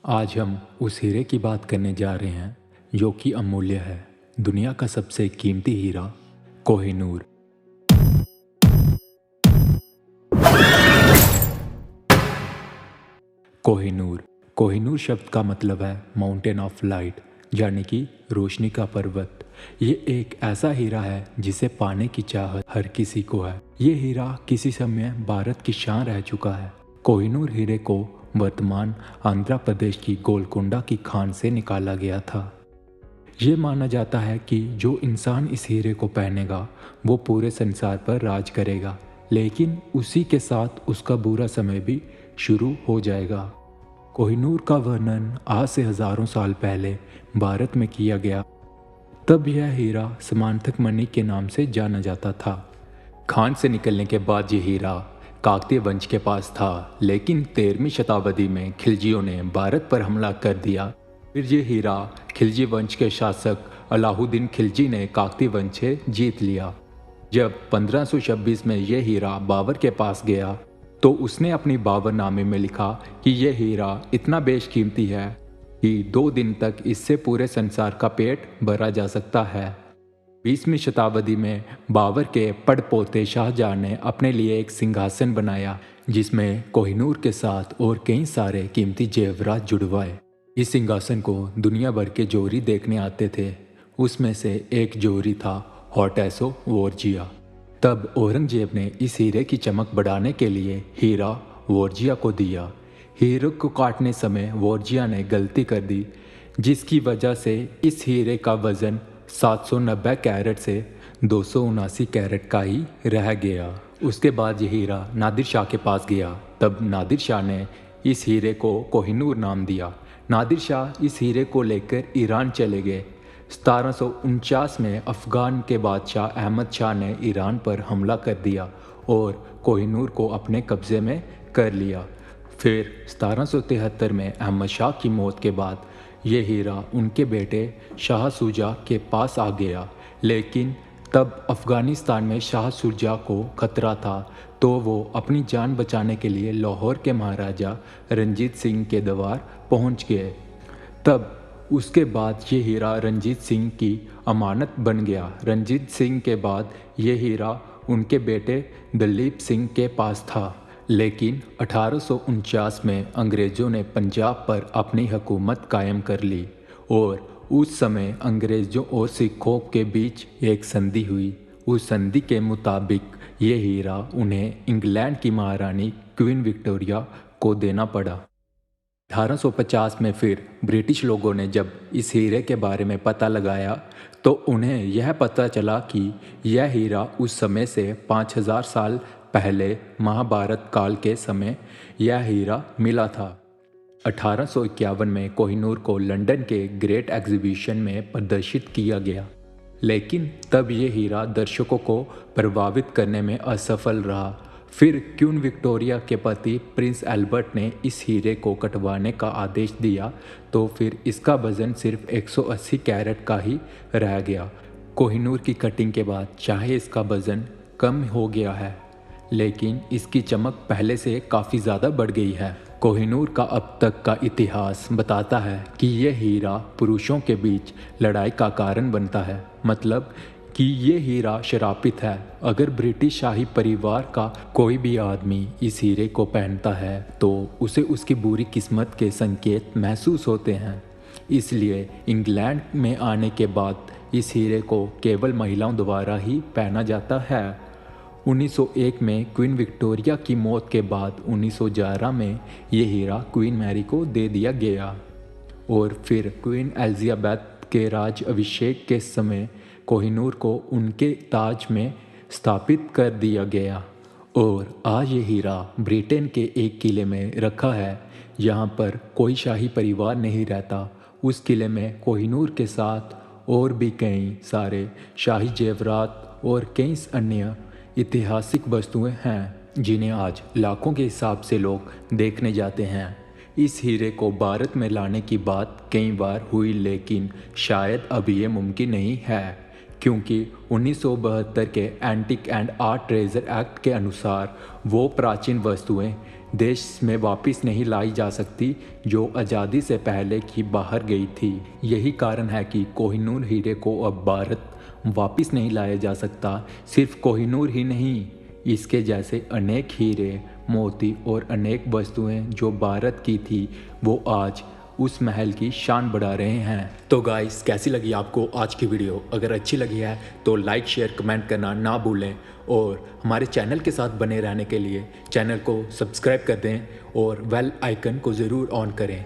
आज हम उस हीरे की बात करने जा रहे हैं जो कि अमूल्य है। दुनिया का सबसे कीमती हीरा कोहिनूर। कोहिनूर कोहिनूर शब्द का मतलब है माउंटेन ऑफ लाइट, यानी कि रोशनी का पर्वत। ये एक ऐसा हीरा है जिसे पाने की चाहत हर किसी को है। ये हीरा किसी समय भारत की शान रह चुका है। कोहिनूर हीरे को वर्तमान आंध्र प्रदेश की गोलकोंडा की खान से निकाला गया था। ये माना जाता है कि जो इंसान इस हीरे को पहनेगा वो पूरे संसार पर राज करेगा, लेकिन उसी के साथ उसका बुरा समय भी शुरू हो जाएगा। कोहिनूर का वर्णन आज से हजारों साल पहले भारत में किया गया। तब यह हीरा समांतक मणि के नाम से जाना जाता था। खान से निकलने के बाद ये हीरा काकतीय वंश के पास था, लेकिन 13वीं शताब्दी में खिलजियों ने भारत पर हमला कर दिया। फिर ये हीरा खिलजी वंश के शासक अलाउद्दीन खिलजी ने काकतीय वंश से जीत लिया। जब 1526 में यह हीरा बाबर के पास गया तो उसने अपनी बाबरनामे में लिखा कि यह हीरा इतना बेशकीमती है कि 2 दिन तक इससे पूरे संसार का पेट भरा जा सकता है। 20वीं शताब्दी में बाबर के पड़पोते शाहजहां ने अपने लिए एक सिंहासन बनाया जिसमें कोहिनूर के साथ और कई सारे कीमती जेवरात जुड़वाए। इस सिंहासन को दुनिया भर के जोहरी देखने आते थे। उसमें से एक जोहरी था होर्टेसो वोर्जिया। तब औरंगजेब ने इस हीरे की चमक बढ़ाने के लिए हीरा वोर्जिया को दिया। हीरे को काटने समय वोर्जिया ने गलती कर दी, जिसकी वजह से इस हीरे का वजन 790 कैरेट से 279 कैरेट का ही रह गया। उसके बाद यह हीरा नादिर शाह के पास गया। तब नादिर शाह ने इस हीरे को कोहिनूर नाम दिया। नादिर शाह इस हीरे को लेकर ईरान चले गए। 1749 में अफगान के बादशाह अहमद शाह ने ईरान पर हमला कर दिया और कोहिनूर को अपने कब्जे में कर लिया। फिर 1773 में अहमद शाह की मौत के बाद ये हीरा उनके बेटे शाह शुजा के पास आ गया, लेकिन तब अफगानिस्तान में शाह शुजा को खतरा था, तो वो अपनी जान बचाने के लिए लाहौर के महाराजा रंजीत सिंह के दरबार पहुंच गए। तब उसके बाद ये हीरा रंजीत सिंह की अमानत बन गया। रंजीत सिंह के बाद ये हीरा उनके बेटे दलीप सिंह के पास था, लेकिन 1849 में अंग्रेज़ों ने पंजाब पर अपनी हुकूमत कायम कर ली और उस समय अंग्रेज़ों और सिखों के बीच एक संधि हुई। उस संधि के मुताबिक ये हीरा उन्हें इंग्लैंड की महारानी क्वीन विक्टोरिया को देना पड़ा। 1850 में फिर ब्रिटिश लोगों ने जब इस हीरे के बारे में पता लगाया तो उन्हें यह पता चला कि यह हीरा उस समय से 5000 साल पहले महाभारत काल के समय यह हीरा मिला था। 1851 में कोहिनूर को लंदन के ग्रेट एग्जीबिशन में प्रदर्शित किया गया, लेकिन तब ये हीरा दर्शकों को प्रभावित करने में असफल रहा। फिर क्वीन विक्टोरिया के पति प्रिंस एल्बर्ट ने इस हीरे को कटवाने का आदेश दिया, तो फिर इसका वजन सिर्फ 180 कैरेट का ही रह गया। कोहिनूर की कटिंग के बाद चाहे इसका वजन कम हो गया है, लेकिन इसकी चमक पहले से काफ़ी ज़्यादा बढ़ गई है। कोहिनूर का अब तक का इतिहास बताता है कि यह हीरा पुरुषों के बीच लड़ाई का कारण बनता है, मतलब कि ये हीरा शरापित है। अगर ब्रिटिश शाही परिवार का कोई भी आदमी इस हीरे को पहनता है तो उसे उसकी बुरी किस्मत के संकेत महसूस होते हैं। इसलिए इंग्लैंड में आने के बाद इस हीरे को केवल महिलाओं द्वारा ही पहना जाता है। 1901 में क्वीन विक्टोरिया की मौत के बाद 1911 में ये हीरा क्वीन मैरी को दे दिया गया और फिर क्वीन एलिजाबेथ के राज अभिषेक के समय कोहिनूर को उनके ताज में स्थापित कर दिया गया और आज ये हीरा ब्रिटेन के एक किले में रखा है। यहाँ पर कोई शाही परिवार नहीं रहता। उस किले में कोहिनूर के साथ और भी कई सारे शाही जेवरात और कई अन्य ऐतिहासिक वस्तुएं हैं जिन्हें आज लाखों के हिसाब से लोग देखने जाते हैं। इस हीरे को भारत में लाने की बात कई बार हुई, लेकिन शायद अभी ये मुमकिन नहीं है, क्योंकि 1972 के antique and art treasure act के अनुसार वो प्राचीन वस्तुएं देश में वापस नहीं लाई जा सकती जो आज़ादी से पहले की बाहर गई थी। यही कारण है कि कोहिनूर हीरे को अब भारत वापस नहीं लाया जा सकता। सिर्फ कोहिनूर ही नहीं, इसके जैसे अनेक हीरे, मोती और अनेक वस्तुएं जो भारत की थी वो आज उस महल की शान बढ़ा रहे हैं। तो गाइस, कैसी लगी आपको आज की वीडियो? अगर अच्छी लगी है तो लाइक शेयर कमेंट करना ना भूलें और हमारे चैनल के साथ बने रहने के लिए चैनल को सब्सक्राइब कर दें और बेल आइकन को ज़रूर ऑन करें।